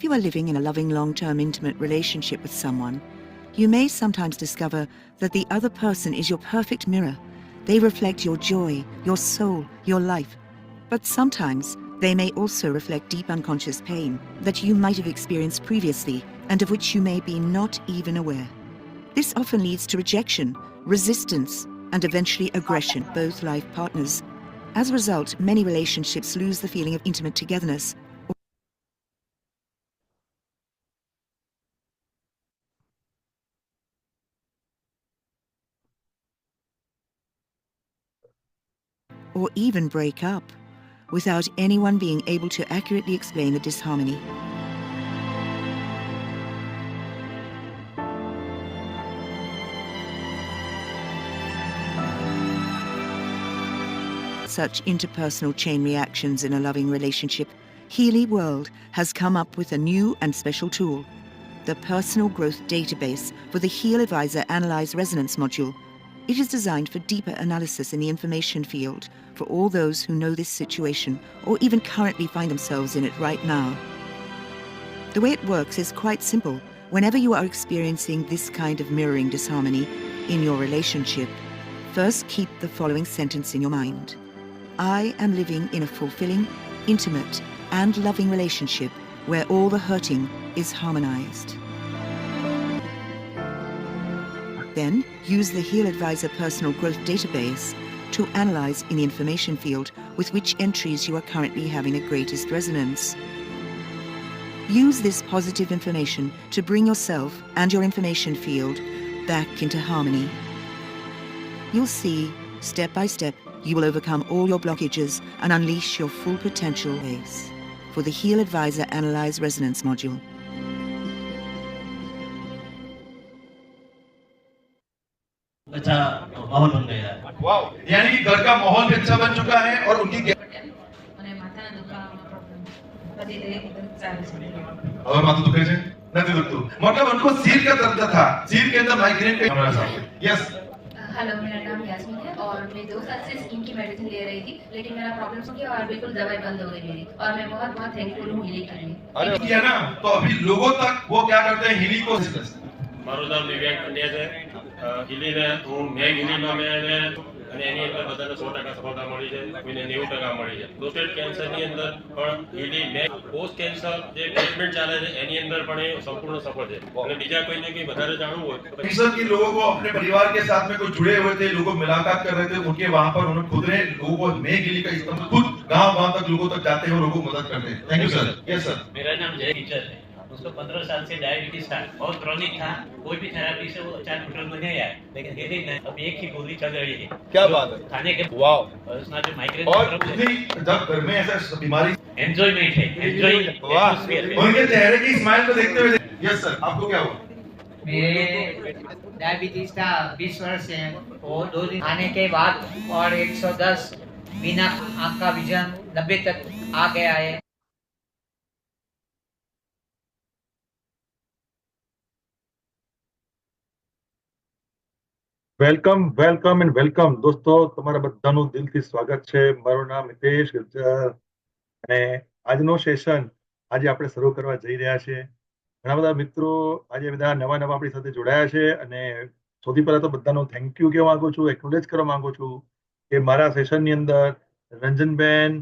you are living in a loving, long-term, intimate relationship with someone, you may sometimes discover that the other person is your perfect mirror. They reflect your joy, your soul, your life. But sometimes they may also reflect deep unconscious pain that you might have experienced previously and of which you may be not even aware. This often leads to rejection, resistance, and eventually aggression, both life partners. As a result, many relationships lose the feeling of intimate togetherness or even break up without anyone being able to accurately explain the disharmony. Such interpersonal chain reactions in a loving relationship, Healy World has come up with a new and special tool, the Personal Growth Database for the Heal Advisor Analyze Resonance module. It is designed for deeper analysis in the information field for all those who know this situation or even currently find themselves in it right now. The way it works is quite simple. Whenever you are experiencing this kind of mirroring disharmony in your relationship, first keep the following sentence in your mind. I am living in a fulfilling, intimate, and loving relationship where all the hurting is harmonized. Then, use the Heal Advisor Personal Growth Database to analyze in the information field with which entries you are currently having the greatest resonance. Use this positive information to bring yourself and your information field back into harmony. You'll see, step by step, you will overcome all your blockages and unleash your full potential base for the Heal Advisor Analyze Resonance module. अच्छा माहौल बन गया है। Wow, यानी कि घर का माहौल भी अच्छा बन चुका है और उनकी મને માથાના દુખાવાનો પ્રોબ્લેમ બધી રીતે ચાલે છે और माथा दुखे છે નથી दुखતું मतलब उनको सिर का दर्द था सिर के अंदर माइग्रेन का हमारा साथ यस हेलो मेरा नाम यास्मीन है और मैं 2 साल से स्किन की मेडिसिन ले रही थी लेकिन मेरा प्रॉब्लम हो गया और बिल्कुल दवाई बंद हो गई मेरी और मैं बहुत बहुत थैंकफुल हूँ हिली के लिए अरे किया ना तो अभी लोगों तक वो क्या करते हैं हिली को મારું નામ દિવ્યાંગ પંડ્યા છે હિલીને હું મેં હિલીમાં મેં અને એની અંદર બધાને 100% સફળતા મળી છે કોઈને 90% મળી છે પ્રોસ્ટેટ કેન્સરની અંદર પણ હિલી મેં પોસ્ટ કેન્સર જે ટ્રીટમેન્ટ ચાલે છે એની અંદર પણ એ સંપૂર્ણ સફળ છે અને બીજા કોઈને કંઈ વધારે જાણવું હોય कैंसर के लोगों को अपने परिवार के साथ में कोई जुड़े हुए थे लोगों मुलाकात कर रहे थे उनके वहां पर उन्होंने खुद ने लोगों को मैं गिली का इस्तेमाल खुद गांव तक लोगों तक जाते हैं और लोगों को मदद करते हैं thank you sir yes sir मेरा नाम जय टीचर है उसको 15 साल से डायबिटीज था बहुत क्रॉनिक था कोई भी थेरेपी से वो अचानक कंट्रोल में नहीं आया लेकिन धीरे धीरे अब एक ही गोली चल रही है क्या बात है खाने के वाओ और उसमें जो माइग्रेन और इतनी जब घर में ऐसा बीमारी एंजॉयमेंट है एंजॉयिंग वाह उनके चेहरे की स्माइल को देखते हुए यस सर आपको क्या हुआ मेरे डायबिटीज था 20 वर्ष से वो 2 दिन आने के बाद और 110 बिना आँख का विजन 90 तक आ गया है વેલકમ વેલકમ એન્ડ વેલકમ દોસ્તો તમારા બધાનું દિલથી સ્વાગત છે મારું નામ હિતેશ ગજ્જર અને આજનો સેશન આજે આપણે શરૂ કરવા જઈ રહ્યા છીએ ઘણા બધા મિત્રો આજે બધા નવા નવા આપણી સાથે જોડાયા છે અને સૌથી પહેલા તો બધાનો થેન્ક યુ કહેવા માંગુ છું એકનોલેજ કરવા માંગુ છું કે મારા સેશનની અંદર રંજનબેન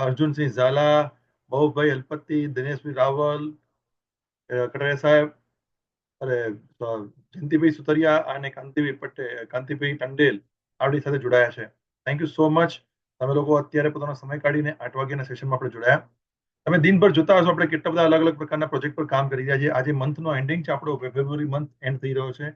અર્જુનસિંહ ઝાલા બહુભાઈ અલપતિ દિનેશભાઈ રાવલ કટરિયા સાહેબ અરે જયંતિભાઈ સુતરિયા અને કાંતિભાઈ ટંડેલ આપણી સાથે જોડાયા છે થેન્ક યુ સો મચ તમે લોકો અત્યારે પોતાનો સમય કાઢીને 8 વાગ્યાના સેશનમાં આપણે જોડાયા તમે દિનભર જોતા હશો આપણે કેટલા બધા અલગ અલગ પ્રકારના પ્રોજેક્ટ પર કામ કરી રહ્યા છીએ આજે મંથનો એન્ડિંગ છે આપણો ફેબ્રુઆરી મંથ એન્ડ થઈ રહ્યો છે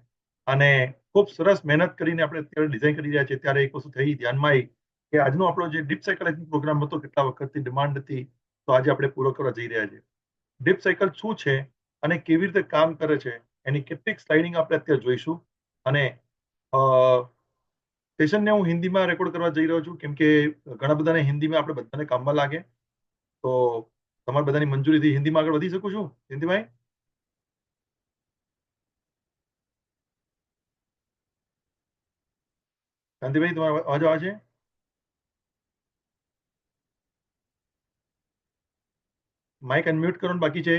અને ખૂબ સરસ મહેનત કરીને આપણે અત્યારે ડિઝાઇન કરી રહ્યા છીએ ત્યારે એક વસ્તુ થઈ ધ્યાનમાં આવી કે આજનો આપણો જે ડીપ સાયકલ પ્રોગ્રામ હતો કેટલા વખતથી ડિમાન્ડ હતી તો આજે આપણે પૂરો કરવા જઈ રહ્યા છીએ ડીપ સાયકલ શું છે અને કેવી રીતે કામ કરે છે એની કેટલીક સ્લાઇડિંગ આપણે અત્યારે જોઈશું અને સેશનને હું હિન્દીમાં રેકોર્ડ કરવા જઈ રહ્યો છું કેમ કે ઘણા બધાને હિન્દીમાં આપણે બધાને કામમાં લાગે તો તમારા બધાની મંજૂરીથી હિન્દીમાં આગળ વધી શકું છું હિન્દીભાઈ કાંતિભાઈ તમારો અવાજ આવે છે માઇક અનમ્યુટ કરો ને બાકી છે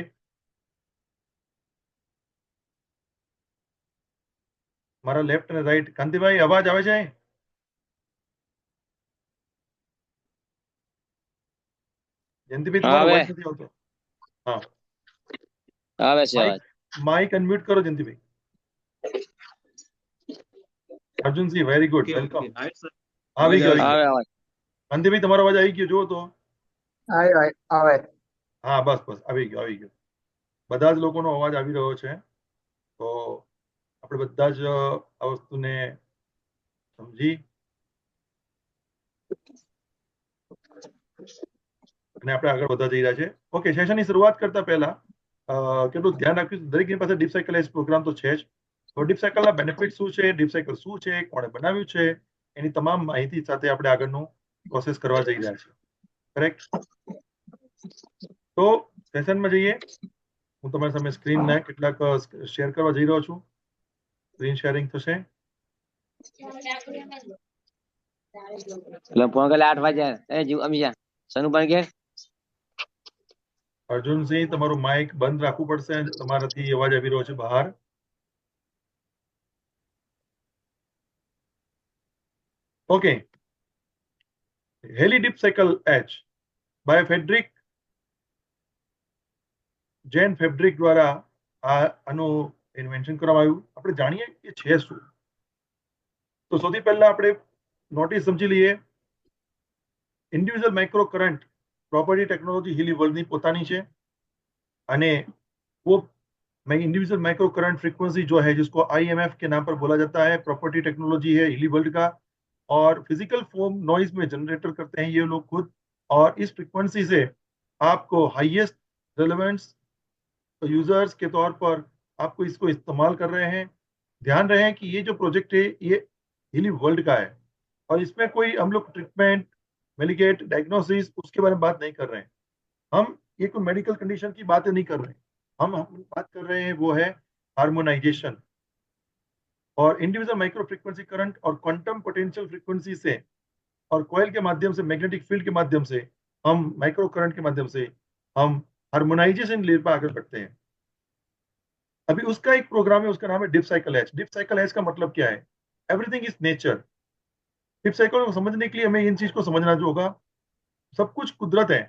મારા લેફ્ટ અને રાઈટ. કાંતિભાઈ અવાજ આવે છે? જયંતિભાઈ તમારો આવે અવાજ નથી આવતો. હા આવે છે માઇક અવાજ. માઇક અનમ્યુટ કરો Jayantibhai. Arjunsinh very good welcome. આવી ગયો આવી આવે ગયો. અવાજ. કાંતિભાઈ તમારો અવાજ આવી ગયો જુઓ તો. આવે હા બસ બસ આવી ગયો આવી ગયો. બધા જ લોકોનો અવાજ આવી રહ્યો છે. તો આપણે બધા જ આ વસ્તુને સમજી અને આપણે આગળ વધતા જઈ રહ્યા છે. ઓકે, સેશનની શરૂઆત કરતા પહેલા કેટલું ધ્યાન રાખ્યું, દરેકની પાસે ડીપ સાયકલ એજ પ્રોગ્રામ તો છે જ. તો ડીપ સાયકલના બેનિફિટ શું છે, ડીપ સાયકલ શું છે, કોણે બનાવ્યું છે, એની તમામ માહિતી સાથે આપણે આગળનું પ્રોસેસ કરવા જઈ રહ્યા છીએ. કરેક્ટ? તો સેશનમાં જઈએ. હું તમારી સામે સ્ક્રીનને કેટલાક શેર કરવા જઈ રહ્યો છું. સ્ક્રીન શેરિંગ થશે. એટલે ફોન કરે 8 વાગ્યા. એ જીવ અમી જા. સનુભાઈ કે અર્જુનસિંહ તમારું માઇક બંધ રાખવું પડશે. તમારાથી અવાજ આવી રહ્યો છે બહાર. ઓકે. હેલી dip cycle H by Frederick જેન ફેબ્રિક દ્વારા આનું ઇન્વેન્શન કરવામાં આવ્યું. આપણે જાણીએ કે છે શું. તો સૌથી પહેલા આપણે નોટિસ સમજી લઈએ. Individual micro current property technology Healy world ની પોતાની છે અને वो इंडिविजुअल माइक्रो करंट फ्रीक्वेंसी जो है जिसको IMF के नाम पर बोला जाता है, प्रॉपर्टी टेक्नोलॉजी है हीली वर्ल्ड का. और फिजिकल फॉर्म नॉइज में जनरेटर करते हैं ये लोग खुद. और इस फ्रीक्वेंसी से आपको हाईएस्ट रेलेवेंस यूजर्स के तौर पर आपको इसको इस्तेमाल कर रहे हैं. ध्यान रहे कि ये जो प्रोजेक्ट है ये हीली वर्ल्ड का है और इसमें कोई हम लोग ट्रीटमेंट मेडिकेट डायग्नोसिस उसके बारे में बात नहीं कर रहे हैं. हम ये कोई मेडिकल कंडीशन की बातें नहीं कर रहे हैं. हम बात कर रहे हैं वो है हार्मोनाइजेशन. और इंडिविजुअल माइक्रो फ्रीक्वेंसी करंट और क्वांटम पोटेंशियल फ्रीक्वेंसी से और कॉइल के माध्यम से, मैग्नेटिक फील्ड के माध्यम से, हम माइक्रो करंट के माध्यम से हम हार्मोनाइजेशन लेयर पर आगे बढ़ते हैं. अभी उसका एक प्रोग्राम है, उसका नाम है dip cycle H. Dip cycle H का मतलब क्या है? Everything is nature. Dip cycle को समझने के लिए हमें इन चीज को समझना जो होगा, सब कुछ कुदरत है,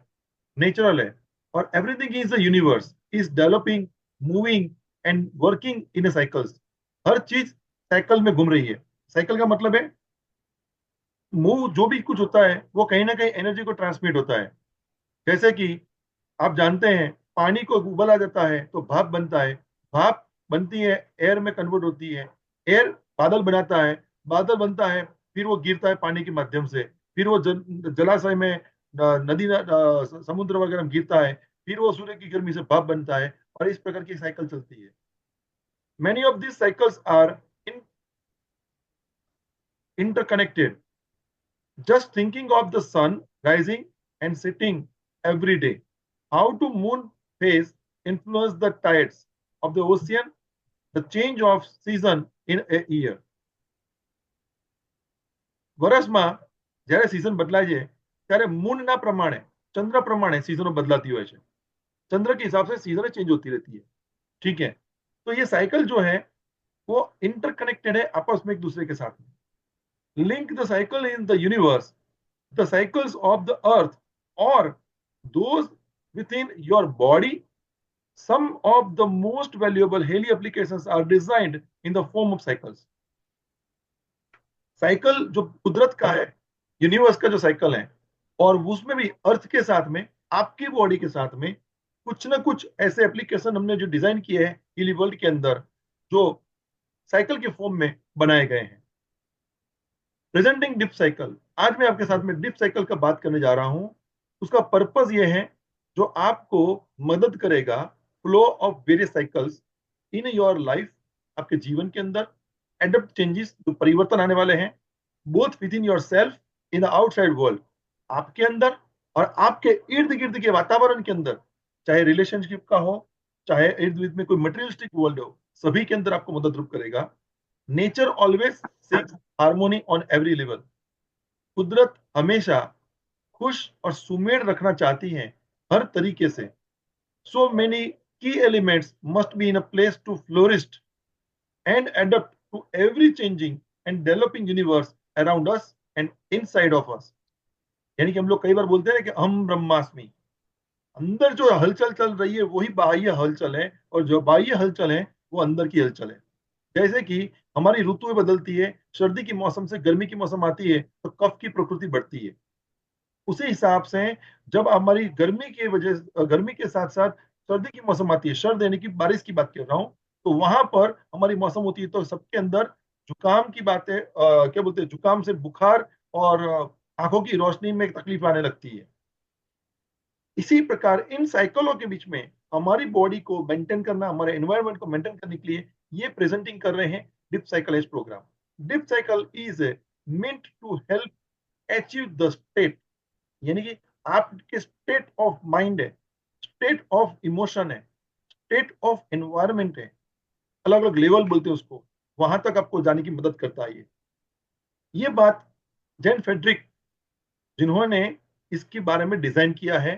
नेचुरल है. और everything is the universe is developing, moving and working in cycles. हर चीज साइकिल में घूम रही है. साइकिल का मतलब है मूव, जो भी कुछ होता है वो कहीं ना कहीं एनर्जी को ट्रांसमिट होता है. जैसे कि आप जानते हैं पानी को उबला जाता है तो भाप बनता है, भाप बनती है एयर में कन्वर्ट होती है, एयर बादल बनाता है, बादल बनता है, फिर वो गिरता है पानी के माध्यम से, फिर वो जलाशय में, नदी, समुद्र वगैरह में गिरता है, फिर वो सूर्य की गर्मी से भाप बनता है और इस प्रकार की साइकिल चलती है. Many of this cycles are interconnected. Just thinking of the sun rising and setting every day. How do moon phase influence the tides of the ocean, the change of season in a year? વર્ષમાં જ્યારે season બદલાય છે ત્યારે મૂનના પ્રમાણે, ચંદ્ર પ્રમાણે સીઝનો બદલાતી હોય છે. चंद्र के हिसाब से सीजन चेंज होती रहती है. ठीक है, तो ये साइकिल जो है वो इंटरकनेक्टेड है आपस में एक दूसरे के साथ में. Link the cycle in the universe, the cycles of the earth और those within your body. Some of the most valuable Haley applications are designed in the form of cycles. Cycle जो कुदरत का है, universe का जो cycle है, और उसमें भी अर्थ के साथ में, आपकी बॉडी के साथ में कुछ ना कुछ ऐसे एप्लीकेशन हमने जो डिजाइन किए हैं हीली वर्ल्ड के अंदर, जो साइकिल के फॉर्म में बनाए गए हैं. Presenting dip cycle. आज मैं आपके साथ में डिप साइकिल का बात करने जा रहा हूं. उसका पर्पस ये है जो आपको मदद करेगा flow of various cycles in your life, आपके जीवन के अंदर एडप्ट चेंजेस, जो परिवर्तन आने वाले हैं, both with in your self, in the outside world, आपके अंदर और आपके इर्द गिर्द के वातावरण के अंदर, चाहे रिलेशनशिप का हो, चाहे इर्द गिर्द में कोई मटेरियलिस्टिक वर्ल्ड हो, सभी के अंदर आपको मदद रूप करेगा. Nature always seeks harmony on every level. कुदरत हमेशा खुश और सुमेल रखना चाहती है हर तरीके से. So many key elements must be in a place to flourish and adapt to every changing and developing universe around us and inside of us. यानी कि हम लोग कई बार बोलते हैं ना कि हम ब्रह्मास्मि, अंदर जो हलचल चल रही है वही बाह्य हलचल है, और जो बाह्य हलचल है वो अंदर की हलचल है। जैसे कि हमारी ऋतुएं बदलती है, सर्दी की मौसम से गर्मी की मौसम आती है तो कफ की प्रकृति बढ़ती है। उसी हिसाब से जब हमारी गर्मी के साथ साथ सर्दी की मौसम आती है, सर्द यानी कि बारिश की बात कर रहा हूँ, तो वहां पर हमारी मौसम होती है तो सबके अंदर जुकाम की बातें, क्या बोलते हैं, जुकाम से बुखार और आंखों की रोशनी में तकलीफ आने लगती है। इसी प्रकार इन साइकिलों के बीच में हमारी बॉडी को मेंटेन करना, हमारे एनवायरनमेंट को मेंटेन करने के लिए ये प्रेजेंटिंग कर रहे हैं dip cycle as program. Dip cycle is meant to help achieve the state, यानी कि आपके स्टेट ऑफ माइंड है, स्टेट ऑफ इमोशन है, स्टेट ऑफ एनवायरनमेंट है, अलग अलग लेवल बोलते हैं उसको, वहां तक आपको जाने की मदद करता है। ये बात जैन फेडरिक, जिन्होंने इसके बारे में डिजाइन किया है,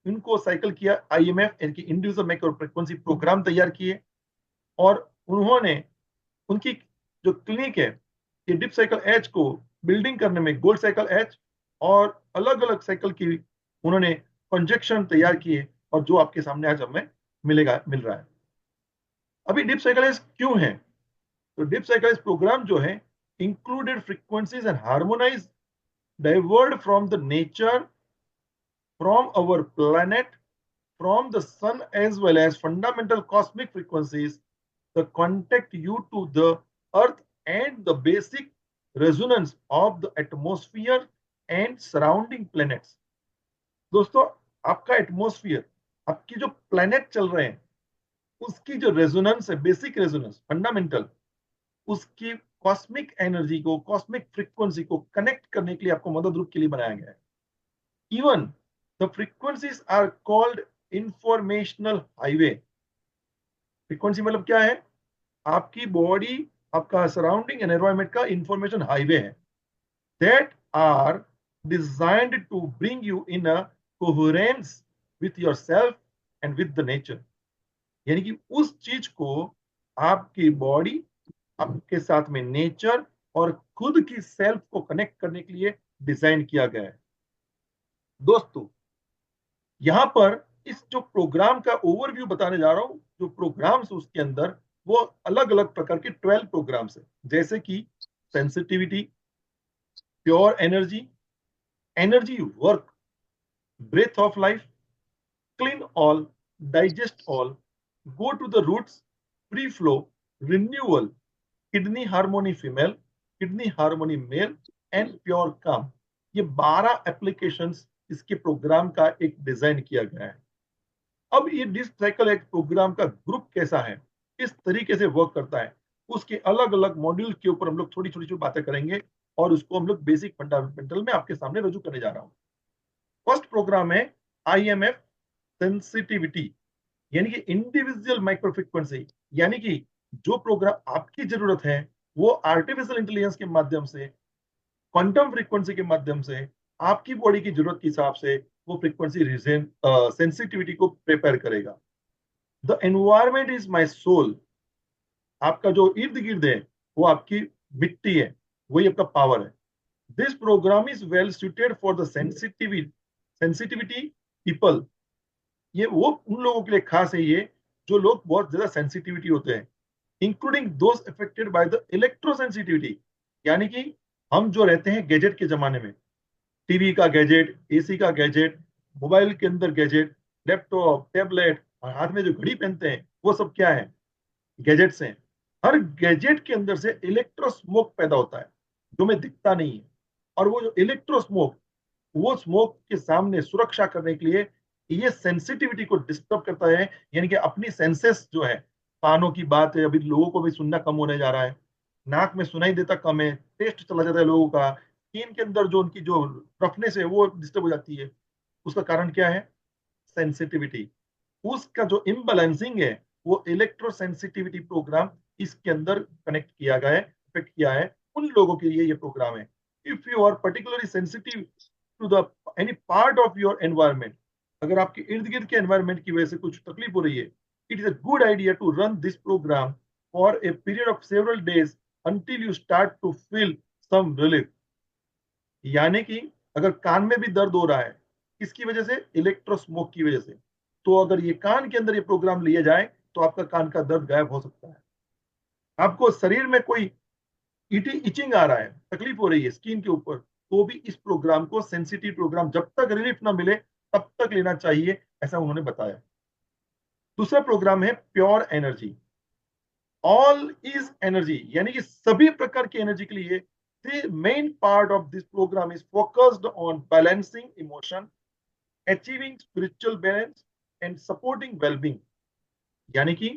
इनको साइकिल किया IMF यानी कि इंडिविजुअल माइक्रो फ्रीक्वेंसी प्रोग्राम तैयार किए, और उन्होंने उनकी जो क्लिनिक है ये डिप साइकिल एच को बिल्डिंग करने में गोल्ड साइकिल एच और अलग अलग साइकिल की उन्होंने कंजक्शन तैयार किए, और जो आपके सामने आज हमें मिल रहा है। अभी डिप साइकिल एच क्यों है? तो डिप साइकिल एच प्रोग्राम जो है included frequencies and harmonise diverged from the nature, from our planet, from the sun, as well as fundamental cosmic frequencies that contact you to the earth and the basic resonance of the atmosphere and surrounding planets. दोस्तों, आपका atmosphere, आपकी जो planet चल रहे हैं उसकी जो resonance है, बेसिक रेजोनेंस, फंडामेंटल, उसकी कॉस्मिक एनर्जी को, कॉस्मिक फ्रीक्वेंसी को कनेक्ट करने के लिए आपको मदद रूप के लिए बनाया गया है। Even the frequencies are called informational highway. Frequency मतलब क्या है? आपकी बॉडी, आपका सराउंडिंग एंड एनवायरनमेंट का इंफॉर्मेशन हाईवे है, that are designed to bring you in a coherence with yourself and with the nature. यानी कि उस चीज को आपकी बॉडी, आपके साथ में नेचर और खुद की सेल्फ को कनेक्ट करने के लिए डिजाइन किया गया है। दोस्तों, यहां पर इस जो प्रोग्राम का ओवरव्यू बताने जा रहा हूं, जो प्रोग्राम्स उसके अंदर वो अलग अलग प्रकार के 12 प्रोग्राम्स है, जैसे कि sensitivity, pure energy, energy work, breath of life, clean all, digest all, go to the roots, free flow, renewal, kidney harmony female, kidney harmony male and pure calm. ये 12 एप्लीकेशंस इसके प्रोग्राम का एक design किया गया है। अब ये dip cycle एक प्रोग्राम का ग्रुप कैसा है, किस तरीके से वर्क करता है, उसके अलग अलग मॉड्यूल के ऊपर हम लोग थोड़ी छोटी छोटी बातें करेंगे, और उसको हम लोग बेसिक फंडामेंटल में आपके सामने रजू करने जा रहा हूं। फर्स्ट प्रोग्राम है IMF सेंसिटिविटी, यानी कि इंडिविजुअल माइक्रो फ्रीक्वेंसी, यानी कि जो प्रोग्राम आपकी जरूरत है वो आर्टिफिशियल इंटेलिजेंस के माध्यम से, क्वांटम फ्रीक्वेंसी के माध्यम से, आपकी बॉडी की जरूरत के हिसाब से वो फ्रीक्वेंसी सेंसिटिविटी को प्रिपेयर करेगा। The environment is my soul, आपका जो इर्द गिर्द है वो आपकी मिट्टी है, वही आपका पावर है। This program is well suited for the sensitivity people, ये वो उन लोगों के लिए खास है ये जो लोग बहुत ज्यादा सेंसिटिविटी होते हैं, including those affected by the electrosensitivity, यानी कि हम जो रहते हैं गैजेट के जमाने में, टीवी का गैजेट, एसी का गैजेट, मोबाइल के अंदर गैजेट, लैपटॉप, टैबलेट, और हाथ में जो घड़ी पहनते हैं वो सब क्या है? गैजेट्स हैं। हर गैजेट के अंदर से इलेक्ट्रो स्मोक पैदा होता है जो हमें दिखता नहीं है, और वो जो इलेक्ट्रो स्मोक, वो स्मोक के सामने सुरक्षा करने के लिए ये सेंसिटिविटी को डिस्टर्ब करता है, यानी कि अपनी सेंसेस जो है, कानों की बात है, अभी लोगों को भी सुनना कम होने जा रहा है, नाक में सुनाई देता कम है, टेस्ट चला जाता है लोगों का, स्किन के अंदर जो उनकी जो रफनेस है वो डिस्टर्ब हो जाती है। उसका कारण क्या है? सेंसिटिविटी। उसका जो इम्बैलेंसिंग है वो इलेक्ट्रो सेंसिटिविटी प्रोग्राम इसके अंदर कनेक्ट किया गया है, इफेक्ट किया है, उन लोगों के लिए ये प्रोग्राम है। If you are particularly sensitive to the any part of your environment, अगर आपके इर्द गिर्द के एनवायरनमेंट की वजह से कुछ तकलीफ हो रही है, it is a good idea to run this program for a period of several days until you start to feel some relief. यानी कि अगर कान में भी दर्द हो रहा है, किसकी वजह से? इलेक्ट्रोस्मोक की वजह से, तो अगर ये कान के अंदर ये प्रोग्राम लिया जाए तो आपका कान का दर्द गायब हो सकता है। आपको शरीर में कोई इचिंग आ रहा है, तकलीफ हो रही है स्किन के ऊपर, तो भी इस प्रोग्राम को, सेंसिटिव प्रोग्राम, जब तक रिलीफ ना मिले तब तक लेना चाहिए, ऐसा उन्होंने बताया। दूसरा प्रोग्राम है pure energy. All is energy, यानी कि सभी प्रकार की एनर्जी के लिए the main part of this program is focused on balancing emotion, achieving spiritual balance and supporting well-being. यानी कि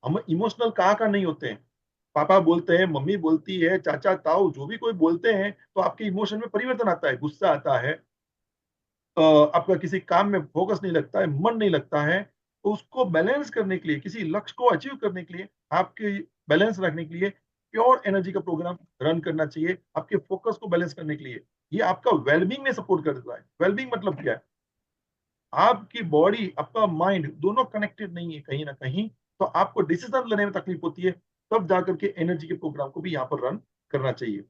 हम इमोशनल कहाँ नहीं होते हैं, पापा बोलते हैं, मम्मी बोलती है, चाचा ताऊ जो भी कोई बोलते हैं, तो आपके इमोशन में परिवर्तन आता है, गुस्सा आता है, आपका किसी काम में फोकस नहीं लगता है, मन नहीं लगता है, तो उसको बैलेंस करने के लिए, किसी लक्ष्य को अचीव करने के लिए, आपके बैलेंस रखने के लिए प्योर एनर्जी का प्रोग्राम रन करना चाहिए, आपके फोकस को बैलेंस करने के लिए। ये आपका वेलबींग में सपोर्ट करता है। वेलबींग मतलब क्या है? आपकी बॉडी, आपका माइंड दोनों कनेक्टेड नहीं है कहीं ना कहीं, तो आपको डिसीजन लेने में तकलीफ होती है, तब जाकर के एनर्जी के प्रोग्राम को भी यहाँ पर रन करना चाहिए।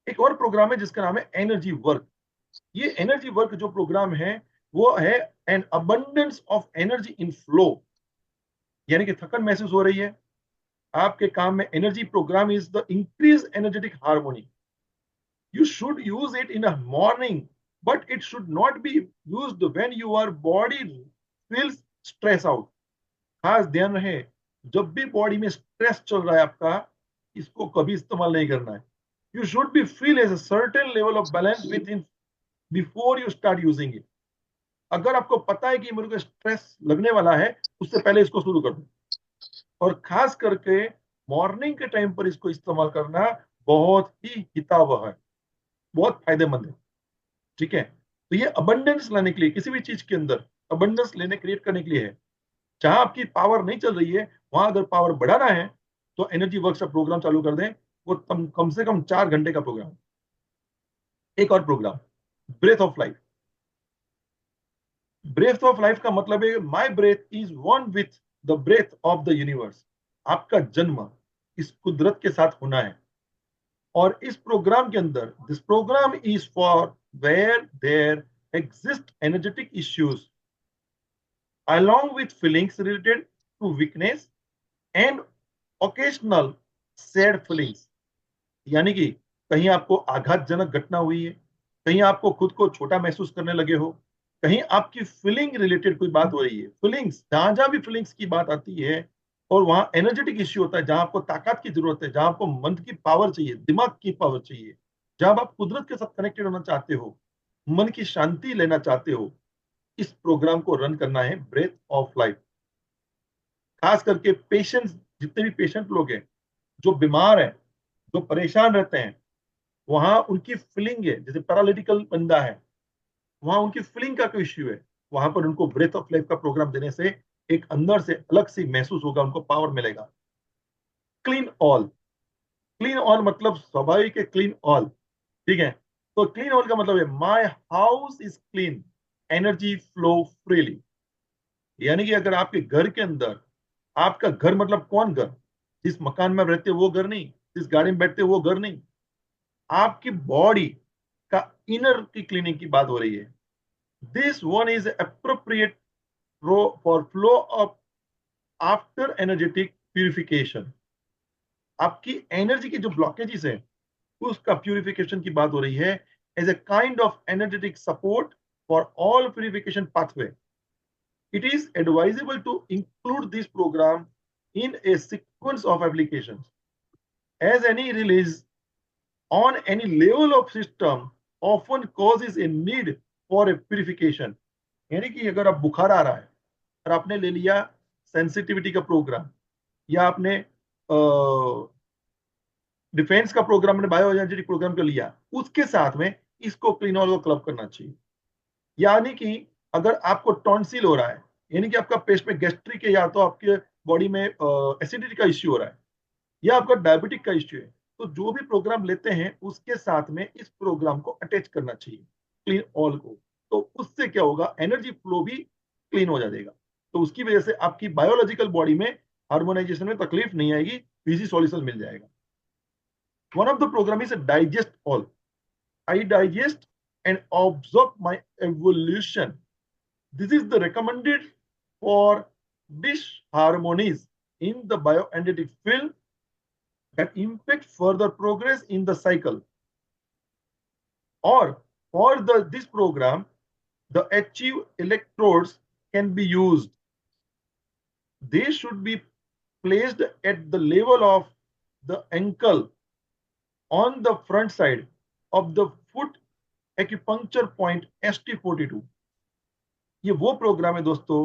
एक और प्रोग्राम है जिसका नाम है एनर्जी वर्क। ये एनर्जी वर्क जो प्रोग्राम है वो है N abundance of energy in flow, यानी कि थकन महसूस हो रही है आपके काम में, energy program is the increase energetic harmony. You should use it in a morning, but it should not be used when your body feels stress out. खास ध्यान रहे, जब भी बॉडी में स्ट्रेस चल रहा है आपका, इसको कभी इस्तेमाल नहीं करना है। You should be feel as a certain level of balance within before you start using it. अगर आपको पता है कि मेरे को स्ट्रेस लगने वाला है, उससे पहले इसको शुरू कर दो, और खास करके मॉर्निंग के टाइम पर इसको इस्तेमाल करना बहुत ही हितावह है, बहुत फायदेमंद है। ठीक है, तो ये अबंडेंस लाने के लिए, किसी भी चीज के अंदर अबंडेंस लेने क्रिएट करने के लिए है। जहां आपकी पावर नहीं चल रही है, वहां अगर पावर बढ़ाना है तो एनर्जी वर्क का प्रोग्राम चालू कर दें। वो कम से कम 4 घंटे का प्रोग्राम। एक और program, breath of life. Breath of life का मतलब है my breath is one with the breath of the universe. आपका जन्म इस कुदरत के साथ होना है, और इस प्रोग्राम के अंदर, this program is for where there exist energetic issues along with feelings related to weakness and occasional sad feelings। यानी कि कहीं आपको आघातजनक घटना हुई है, कहीं आपको खुद को छोटा महसूस करने लगे हो, कहीं आपकी फीलिंग रिलेटेड कोई बात हो रही है। फीलिंग्स, जहां जहां भी फीलिंग्स की बात आती है और वहां एनर्जेटिक इश्यू होता है, जहां आपको ताकत की जरूरत है, जहां आपको मन की पावर चाहिए, दिमाग की पावर चाहिए, जहां आप कुदरत के साथ कनेक्टेड होना चाहते हो, मन की शांति लेना चाहते हो, इस प्रोग्राम को रन करना है ब्रेथ ऑफ लाइफ। खास करके पेशेंट्स, जितने भी पेशेंट लोग हैं, जो बीमार हैं, जो परेशान रहते हैं, वहां उनकी फीलिंग है, जैसे पैरालिटिकल बंदा है, वहां उनकी फीलिंग का कोई इश्यू है, वहां पर उनको ब्रेथ ऑफ लाइफ का प्रोग्राम देने से एक अंदर से अलग सी महसूस होगा, उनको पावर मिलेगा। Clean all. क्लीन ऑल मतलब स्वाभाविक है, क्लीन ऑल। ठीक है, तो क्लीन ऑल का मतलब है my house is clean, energy flow freely. यानी कि अगर आपके घर के अंदर, आपका घर मतलब कौन घर? जिस मकान में रहते वो घर नहीं, जिस गाड़ी में बैठते वो घर नहीं, आपकी बॉडी का इनर की क्लीनिंग की बात हो रही है। This one is appropriate for flow of after energetic purification. आपकी एनर्जी की जो ब्लॉकेजेस है, उसका प्यूरिफिकेशन की बात हो रही है, as a kind of energetic support for all purification pathway. It is advisable to include this program in a sequence of applications, as any release on any level of system often causes a need for a purification। यानी कि अगर आप बुखार आ रहा है और आपने ले लिया सेंसिटिविटी का प्रोग्राम, या आपने डिफेंस का प्रोग्राम, ने बायो एनर्जेटिक प्रोग्राम का लिया, उसके साथ में इसको क्लीनॉल को क्लब करना चाहिए। यानी कि अगर आपको टॉन्सिल हो रहा है, यानी कि आपका पेट में गैस्ट्रिक है, या तो आपके बॉडी में एसिडिटी का इश्यू हो रहा है, या आपका डायबिटिक का इश्यू है, तो जो भी प्रोग्राम लेते हैं उसके साथ में इस प्रोग्राम को अटैच करना चाहिए, क्लीन ऑल को। तो उससे क्या होगा, एनर्जी फ्लो भी क्लीन हो जाएगा। तो उसकी वजह से आपकी बायोलॉजिकल बॉडी में हार्मोनाइजेशन में तकलीफ नहीं आएगी, इजी सॉल्यूशन मिल जाएगा। One of the program is digest all. I digest and absorb my evolution. This is the recommended for disharmonies in the bioenergetic field that impact further progress in the cycle. Or for this program, the achieve electrodes can be used. They should be placed at the level of the ankle on the front side of the foot acupuncture point ST42। ये वो programme है दोस्तों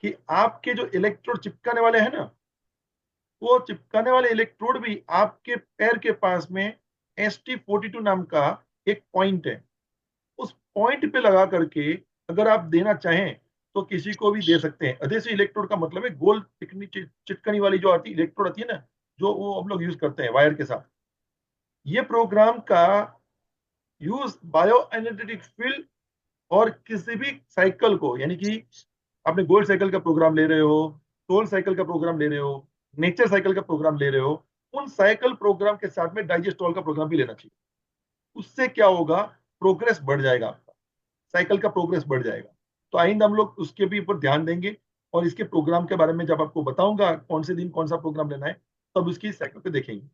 कि आपके जो electrode चिपकाने वाले हैं ना, वो चिपकाने वाले इलेक्ट्रोड भी आपके पैर के पास में ST42 नाम का एक पॉइंट है। उस पॉइंट पे लगा करके अगर आप देना चाहें तो किसी को भी दे सकते हैं। अधेसिव इलेक्ट्रोड का मतलब है गोल चिटकनी वाली जो आती इलेक्ट्रोड आती है ना, जो वो हम लोग यूज करते हैं वायर के साथ। ये प्रोग्राम का यूज बायो एनर्जेटिक फील्ड और किसी भी साइकिल को, यानी कि आपने गोल्ड साइकिल का प्रोग्राम ले रहे हो, सोल साइकिल का प्रोग्राम ले रहे हो, नेचर साइकिल का प्रोग्राम ले रहे हो, उन साइकिल प्रोग्राम के साथ में डाइजेस्टॉल का प्रोग्राम भी लेना चाहिए। उससे क्या होगा, प्रोग्रेस बढ़ जाएगा, आपका साइकिल का प्रोग्रेस बढ़ जाएगा। तो आइंदा हम लोग उसके भी ऊपर ध्यान देंगे और इसके प्रोग्राम के बारे में जब आपको बताऊंगा कौन से दिन कौन सा प्रोग्राम लेना है, तब उसकी साइकिल पे देखेंगे।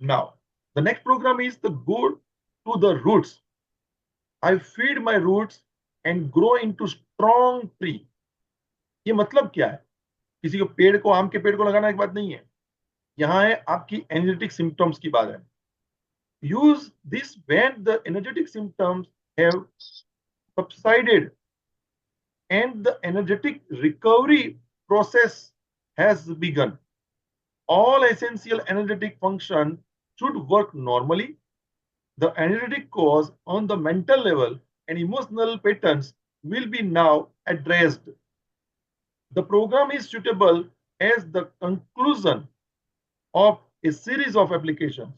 Now the next program is the go to the roots. I feed my roots and grow into strong tree। ये मतलब क्या है, किसी को पेड़ को, आम के पेड़ को लगाना एक बात नहीं है, यहां है आपकी एनर्जेटिक सिम्टम्स की बात है। Use this when the energetic symptoms have subsided and the energetic recovery process has begun. All essential energetic function should work normally. The energetic cause on the mental level and emotional patterns will be now addressed. The program is suitable as the conclusion of a series of applications।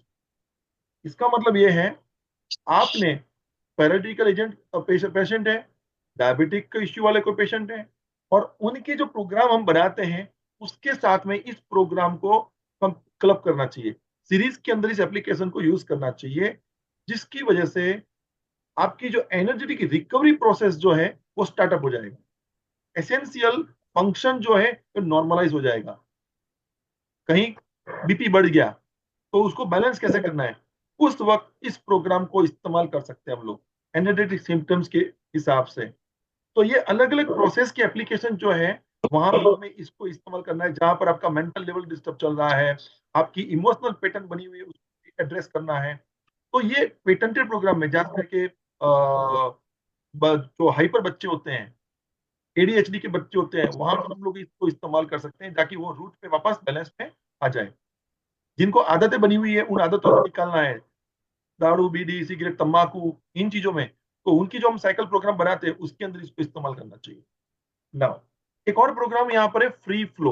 इसका मतलब यह है, आपने पैराडिकल agent patient है, diabetic का issue वाले कोई patient है, और उनके जो प्रोग्राम हम बनाते हैं उसके साथ में इस प्रोग्राम को क्लब करना चाहिए, सीरीज के अंदर इस एप्लीकेशन को यूज करना चाहिए, जिसकी वजह से आपकी जो एनर्जेटिक रिकवरी प्रोसेस जो है वो स्टार्टअप हो जाएगा, एसेंशियल फंक्शन जो है वो नॉर्मलाइज हो जाएगा। कहीं बीपी बढ़ गया तो उसको बैलेंस कैसे करना है, उस वक्त इस प्रोग्राम को इस्तेमाल कर सकते हैं हम लोग एनर्जेटिक सिम्टम्स के हिसाब से। तो ये अलग अलग प्रोसेस की एप्लीकेशन जो है वहां पर हमें इसको इस्तेमाल करना है, जहां पर आपका मेंटल लेवल डिस्टर्ब चल रहा है, आपकी इमोशनल पैटर्न बनी हुई है, उसको एड्रेस करना है। तो ये पेटेंटेड प्रोग्राम में जाकर के जो हाइपर बच्चे होते हैं, एडीएचडी के बच्चे होते हैं, वहां पर हम लोग इसको इस्तेमाल कर सकते हैं ताकि वो रूट पे वापस बैलेंस में आ जाए। जिनको आदतें बनी हुई है उन आदतों को निकालना है, दारू बीड़ी सिगरेट तंबाकू इन चीजों में, तो उनकी जो हम साइकिल प्रोग्राम बनाते हैं उसके अंदर इसको इस्तेमाल करना चाहिए। नाउ एक और प्रोग्राम यहाँ पर है free flow.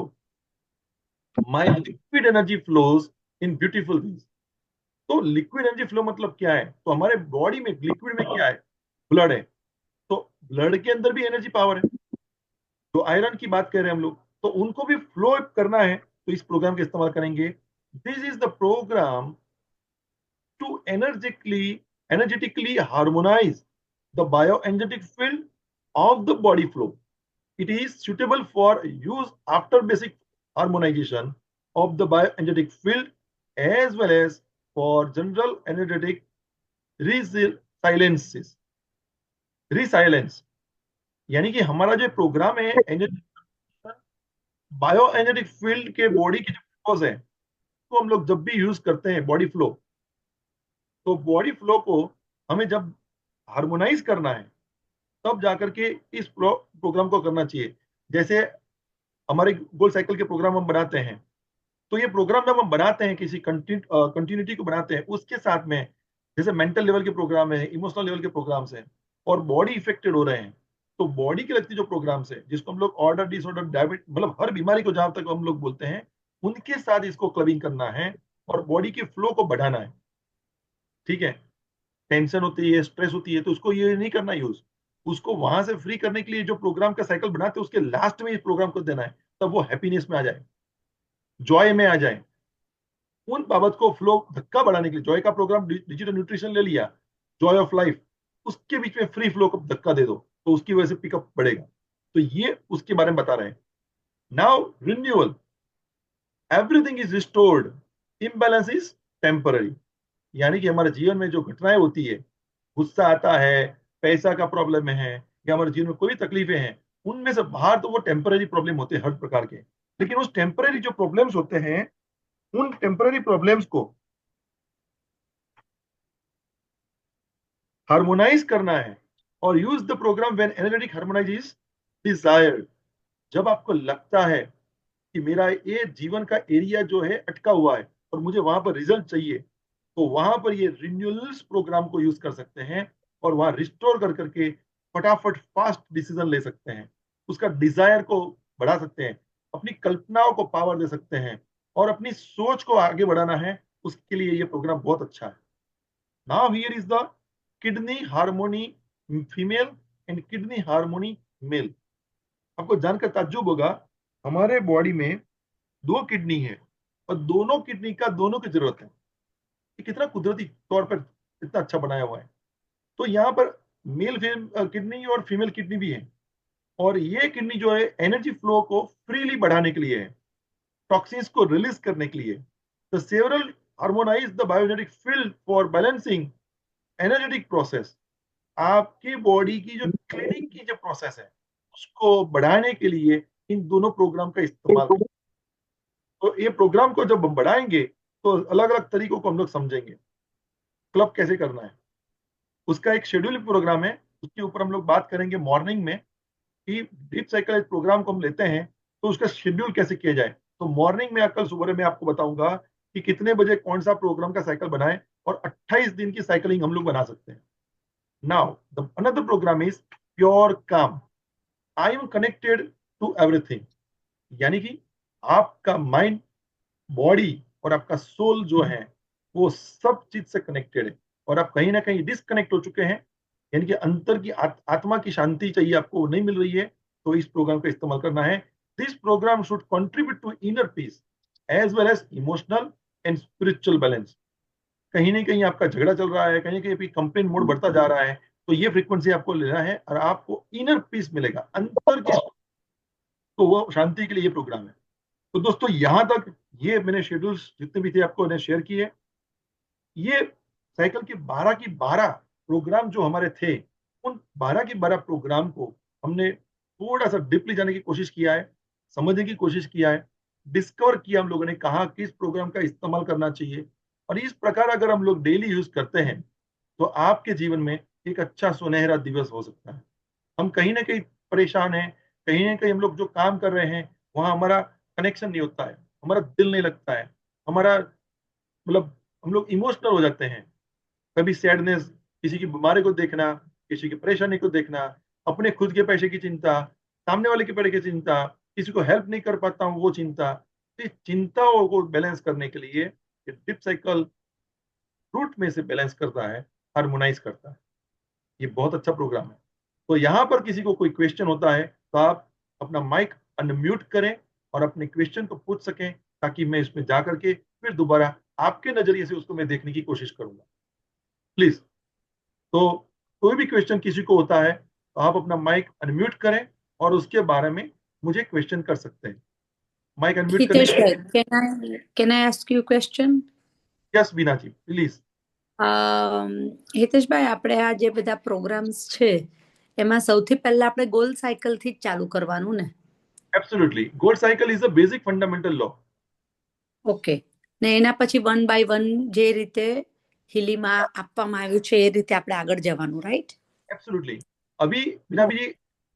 My liquid energy flows in beautiful veg. तो लिक्विड एनर्जी फ्लो मतलब क्या है, तो हमारे बॉडी में लिक्विड में क्या है, ब्लड है, तो ब्लड के अंदर भी एनर्जी पावर है। तो आयरन की बात कर रहे हैं हम लोग, तो उनको भी फ्लो करना है तो इस प्रोग्राम का इस्तेमाल करेंगे। This is the program to energetically harmonize the bioenergetic field of the body flow. It is suitable for use after basic harmonization of the bioenergetic field as well as for general energetic resilience। यानी कि हमारा जो programme है bio energetic field के body की जो flows है, तो हम लोग जब भी यूज करते हैं बॉडी फ्लो, तो बॉडी फ्लो को हमें जब हार्मोनाइज करना है तब जाकर के इस प्रोग्राम को करना चाहिए। जैसे हमारे गोल साइकिल के प्रोग्राम हम बनाते हैं, तो ये प्रोग्राम जब हम बनाते हैं किसी कंटिन्यूटी को बनाते हैं, उसके साथ में जैसे मेंटल लेवल के प्रोग्राम है, इमोशनल लेवल के प्रोग्राम्स हैं और बॉडी इफेक्टेड हो रहे हैं, तो बॉडी के लगती जो प्रोग्राम्स है जिसको हम लोग ऑर्डर डिसऑर्डर डायबिट मतलब हर बीमारी को जहां तक हम लोग बोलते हैं, उनके साथ इसको क्लबिंग करना है और बॉडी के फ्लो को बढ़ाना है। ठीक है, टेंशन होती है, स्ट्रेस होती है, तो उसको ये नहीं करना यूज, उसको वहां से फ्री करने के लिए जो प्रोग्राम का साइकिल बनाते हैं उसके लास्ट में इस प्रोग्राम को देना है, तब वो हैप्पीनेस में आ जाए, जॉय में आ जाए। उन बाबत को फ्लो धक्का बढ़ाने के लिए जॉय का प्रोग्राम डिजिटल न्यूट्रिशन ले लिया, जॉय ऑफ लाइफ, उसके बीच में फ्री फ्लो को धक्का दे दो तो उसकी वजह से पिकअप बढ़ेगा। तो ये उसके बारे में बता रहे हैं। Now renewal, everything is restored, imbalance is temporary. यानी कि हमारे जीवन में जो घटनाएं होती है, गुस्सा आता है, पैसा का प्रॉब्लम है, या हमारे जीवन में कोई तकलीफें हैं, उनमें से बाहर तो वो टेम्पररी प्रॉब्लम होते हैं हर प्रकार के। लेकिन उस टेम्पररी जो प्रॉब्लम्स होते हैं, उन टेम्पररी प्रॉब्लम्स को हार्मोनाइज करना है और use the program when energetic harmonize is desired. जब आपको लगता है कि मेरा ये जीवन का एरिया जो है अटका हुआ है और मुझे वहां पर रिजल्ट चाहिए, तो वहां पर ये रिन्यूअल्स प्रोग्राम को यूज कर सकते हैं और वहां रिस्टोर कर करके फटाफट फास्ट डिसीजन ले सकते हैं, उसका डिजायर को बढ़ा सकते हैं, अपनी कल्पनाओं को पावर दे सकते हैं और अपनी सोच को आगे बढ़ाना है। उसके लिए ये प्रोग्राम बहुत अच्छा है। Now here is the kidney harmony female and kidney harmony male. आपको जानकर ताज्जुब होगा, हमारे बॉडी में 2 किडनी है और दोनों किडनी का दोनों की जरूरत है। ये कितना कुदरती तौर पर इतना अच्छा बनाया हुआ है। तो यहाँ पर मेल किडनी और फीमेल किडनी भी है, और ये किडनी जो है एनर्जी फ्लो को फ्रीली बढ़ाने के लिए है, टॉक्सिन्स को रिलीज करने के लिए। The several harmonise the biogenetic field for balancing energetic process. आपकी बॉडी की जो क्लीनिंग की जो प्रोसेस है उसको बढ़ाने के लिए इन दोनों प्रोग्राम का इस्तेमाल करें। तो ये प्रोग्राम को जब हम बढ़ाएंगे तो अलग अलग तरीकों को हम लोग समझेंगे। क्लब कैसे करना है, उसका एक शेड्यूल प्रोग्राम है, उसके ऊपर हम लोग बात करेंगे मॉर्निंग में कि डीप साइकिल प्रोग्राम को हम लेते हैं तो उसका शेड्यूल कैसे किया जाए। तो मॉर्निंग में कल सुबह में आपको बताऊंगा कि कितने बजे कौन सा प्रोग्राम का साइकिल बनाएं और 28 दिन की साइकिलिंग हम लोग बना सकते हैं। Now the another program is pure calm. I am connected to everything. यानी कि आपका माइंड, बॉडी और आपका सोल जो है वो सब चीज से कनेक्टेड है, और आप कहीं ना कहीं डिस्कनेक्ट हो चुके हैं, यानी कि अंतर की आत्मा की शांति चाहिए आपको, वो नहीं मिल रही है, तो इस प्रोग्राम का इस्तेमाल करना है। This program should contribute to inner peace as well as emotional and spiritual balance. कहीं ना कहीं आपका झगड़ा चल रहा है, कहीं ना कहीं कंप्लेन मोड बढ़ता जा रहा है, तो ये फ्रीक्वेंसी आपको लेना है और आपको इनर पीस मिलेगा, अंतर की। तो वो शांति के लिए ये प्रोग्राम है। तो दोस्तों यहाँ तक ये मैंने शेड्यूल्स जितने भी थे आपको मैंने शेयर किए। ये साइकिल के 12 की 12 प्रोग्राम जो हमारे थे, उन 12 की 12 प्रोग्राम को हमने थोड़ा सा डीपली जाने की कोशिश किया है, समझने की कोशिश किया है, डिस्कवर किया हम लोगों ने कहा किस प्रोग्राम का इस्तेमाल करना चाहिए। और इस प्रकार अगर हम लोग डेली यूज करते हैं तो आपके जीवन में एक अच्छा सुनहरा दिवस हो सकता है। हम कहीं ना कहीं परेशान हैं, कहीं ना कहीं हम लोग जो काम कर रहे हैं वहां हमारा कनेक्शन नहीं होता है, हमारा दिल नहीं लगता है, हमारा मतलब हम लोग इमोशनल हो जाते हैं। कभी सैडनेस, किसी की बीमारी को देखना, किसी की परेशानी को देखना, अपने खुद के पैसे की चिंता, सामने वाले के पैसे की चिंता, किसी को हेल्प नहीं कर पाता हूँ वो चिंता। तो इस चिंताओं को बैलेंस करने के लिए डिप साइकिल रूट में से बैलेंस करता है, हार्मोनाइज करता है। ये बहुत अच्छा प्रोग्राम है। तो यहाँ पर किसी को कोई क्वेश्चन होता है तो आप अपना माइक अनम्यूट करें और अपने क्वेश्चन को पूछ सकें, ताकि मैं इसमें जा करके फिर दोबारा आपके नजरिए से उसको मैं देखने की कोशिश करूंगा। प्लीज। तो कोई भी क्वेश्चन किसी को होता है तो आप अपना माइक अनम्यूट करें और उसके बारे में मुझे क्वेश्चन कर सकते हैं। माइक अनम्यूट करने Hitesh bhai, can I ask you a question? Yes Beena ji please. Hiteshbhai, આપણે આ જે બધા પ્રોગ્રામ્સ છે એમાં સૌથી પહેલા આપણે ગોલ સાયકલ થી જ ચાલુ કરવાનું ને? Absolutely, gold cycle is a basic fundamental law. Okay. ને એના પછી 1 by 1 જે રીતે હિલીમાં આપવામાં આવ્યું છે એ રીતે આપણે આગળ જવાનું, રાઈટ? एब्सोल्युटली। अभी बिना भी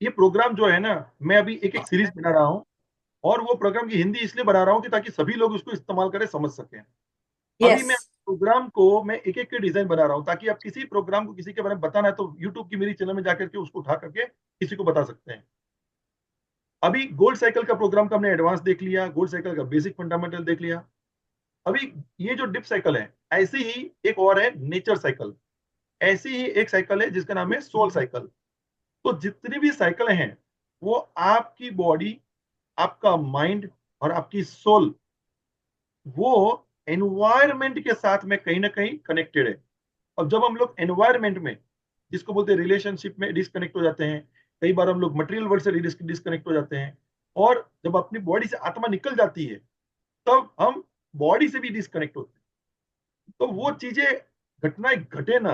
ये प्रोग्राम जो है ना, मैं अभी एक एक सीरीज बना रहा हूँ, और वो प्रोग्राम की हिंदी इसलिए बना रहा हूँ कि ताकि सभी लोग उसको इस्तेमाल करें, समझ सकें। अभी मैं યસ. प्रोग्राम को मैं एक एक के डिजाइन बना रहा हूँ, ताकि आप किसी प्रोग्राम को किसी के बारे में बताना है तो यूट्यूब की मेरी चैनल में जाकर के उसको उठा करके किसी को बता सकते हैं। अभी गोल्ड साइकिल का प्रोग्राम का हमने एडवांस देख लिया, गोल्ड साइकिल का बेसिक फंडामेंटल देख लिया। अभी ये जो डिप साइकिल है, ऐसी ही एक और है नेचर साइकिल, ऐसी ही एक साइकिल है जिसका नाम है सोल साइकिल। तो जितनी भी साइकिल हैं वो आपकी बॉडी, आपका माइंड और आपकी सोल, वो एनवायरमेंट के साथ में कहीं ना कहीं कनेक्टेड है। अब जब हम लोग एनवायरमेंट में, जिसको बोलते हैं रिलेशनशिप में, डिस्कनेक्ट हो जाते हैं, कई बार हम लोग मटेरियल वर्ल्ड से डिस्कनेक्ट हो जाते हैं, और जब अपनी बॉडी से आत्मा निकल जाती है तब हम बॉडी से भी डिस्कनेक्ट होते हैं। तो वो चीजें, घटनाएं घटे ना,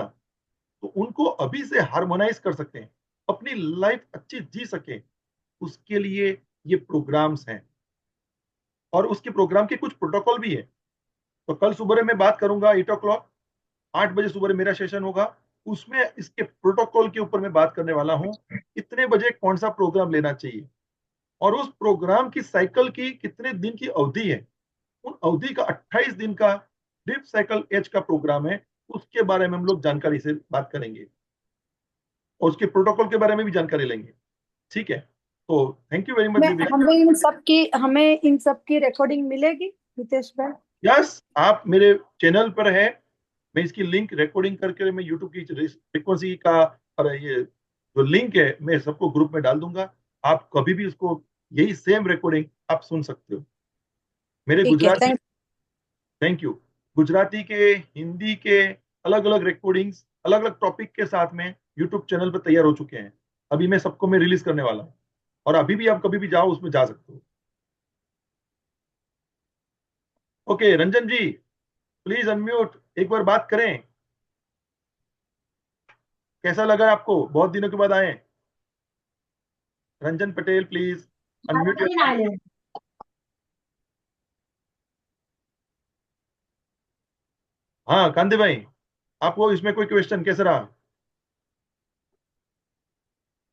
तो उनको अभी से हार्मोनाइज कर सकते हैं, अपनी लाइफ अच्छी जी सके, उसके लिए ये प्रोग्राम्स हैं। और उसके प्रोग्राम के कुछ प्रोटोकॉल भी है। तो कल सुबह मैं बात करूंगा 8 o'clock, 8 बजे सुबह मेरा सेशन होगा, उसमें इसके प्रोटोकॉल के ऊपर मैं बात करने वाला हूं, कितने बजे कौन सा प्रोग्राम लेना चाहिए, और उस प्रोग्राम की साइकिल की कितने दिन की अवधि है। उन अवधि का 28 दिन का डीप साइकिल एज का प्रोग्राम है, उसके बारे में हम लोग जानकारी से बात करेंगे और उसके प्रोटोकॉल के बारे में भी जानकारी लेंगे। ठीक है, तो thank you very much Divya. हमें इन सब की रिकॉर्डिंग मिलेगी हितेश भाई? यस, आप मेरे चैनल पर है, मैं इसकी लिंक रिकॉर्डिंग करके मैं यूट्यूब की फ्रीक्वेंसी का, और ये जो लिंक है मैं सबको ग्रुप में डाल दूंगा। आप कभी भी उसको, यही सेम रिकॉर्डिंग आप सुन सकते हो। मेरे ठीक है, गुजराती, थैंक यू, गुजराती के, हिंदी के अलग अलग रिकॉर्डिंग्स अलग अलग टॉपिक के साथ में यूट्यूब चैनल पर तैयार हो चुके हैं। अभी मैं सबको मैं रिलीज करने वाला हूँ, और अभी भी आप कभी भी जाओ उसमें जा सकते हो। Okay Ranjan ji, please unmute, एक बार बात करें। कैसा लगा आपको, बहुत दिनों के बाद आए? Ranjan Patel please unmute your. हाँ कांति भाई, आपको इसमें कोई क्वेश्चन कैसा रहा?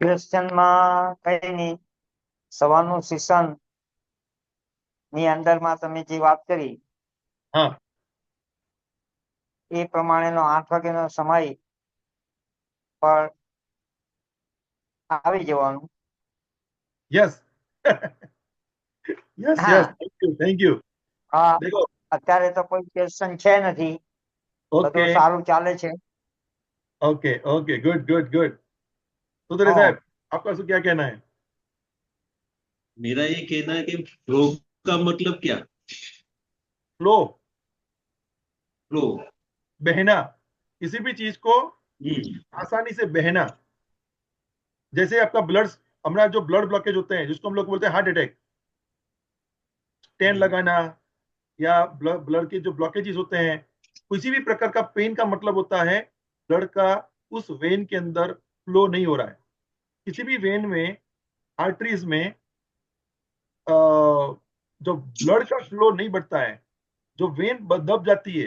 ક્વેશ્ચનમાં કઈ નહીં, સવારનું સેશન ની અંદરમાં તમે જે વાત કરી हाँ એ પ્રમાણેનો 8 વાગ્યાનો સમય પર આવી જવાનું. यस यस હા, यस, थैंक यू। હા, देखो, અત્યારે તો કોઈ ક્વેશ્ચન છે નથી, ओके બધું સારું चाले છે. Okay okay, good good good. सुधरे हाँ, साहब, आपका क्या कहना है? मेरा ये कहना है कि फ्लो का मतलब क्या? Flow, flow. बहना, किसी भी चीज को आसानी से बहना। जैसे आपका ब्लड, हमारा जो ब्लड ब्लॉकेज होते हैं, जिसको हम लोग बोलते हैं हार्ट अटैक, स्टेन लगाना, या ब्लड के जो ब्लॉकेजेस होते हैं, किसी भी प्रकार का पेन का मतलब होता है ब्लड का उस वेन के अंदर फ्लो नहीं हो रहा है। किसी भी वेन में, आर्टरीज में जो ब्लड का फ्लो नहीं बढ़ता है, जो वेन दब जाती है,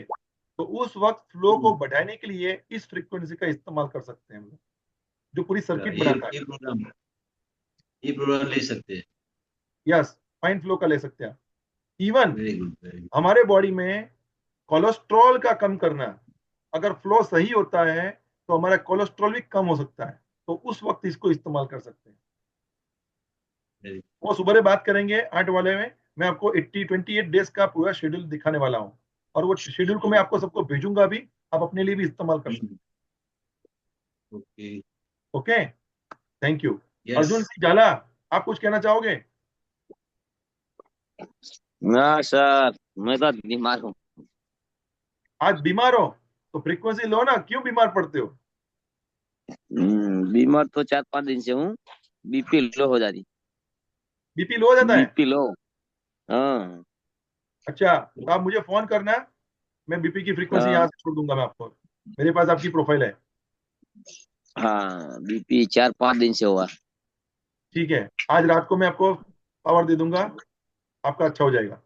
तो उस वक्त फ्लो को बढ़ाने के लिए इस फ्रीक्वेंसी का इस्तेमाल कर सकते हैं हम लोग, जो पूरी सर्किट बनाता है। ये प्रोग्राम ले सकते हैं। यस, फाइन फ्लो का ले सकते हैं। Even very good. हमारे बॉडी में कोलेस्ट्रॉल का कम करना, अगर फ्लो सही होता है तो हमारा कोलेस्ट्रॉल भी कम हो सकता है, तो उस वक्त इसको इस्तेमाल कर सकते हैं। वो सुबह बात करेंगे 8 वाले में, मैं आपको 28 डेज का पूरा शेड्यूल दिखाने वाला हूँ, और वो शेड्यूल को मैं आपको सबको भेजूंगा भी, आप अपने लिए भी इस्तेमाल कर सकते हैं। Okay okay, thank you. Yes. Arjun Singh झाला, आप कुछ कहना चाहोगे? ना सर, मैं तो बीमार हूँ। आज बीमार हो तो फ्रीक्वेंसी लो ना, क्यों बीमार पड़ते हो? बीमार तो 4-5 दिन से हूँ। बीपी लो हो जाती। बीपी लो हो जाता है? बीपी लो, हाँ। अच्छा, तो आप मुझे फोन करना, मैं बीपी की फ्रीक्वेंसी हाँ यहाँ से छोड़ दूंगा मैं आपको, मेरे पास आपकी प्रोफाइल है। हाँ, बीपी 4-5 दिन से हुआ। ठीक है, आज रात को मैं आपको पावर दे दूंगा, आपका अच्छा हो जाएगा।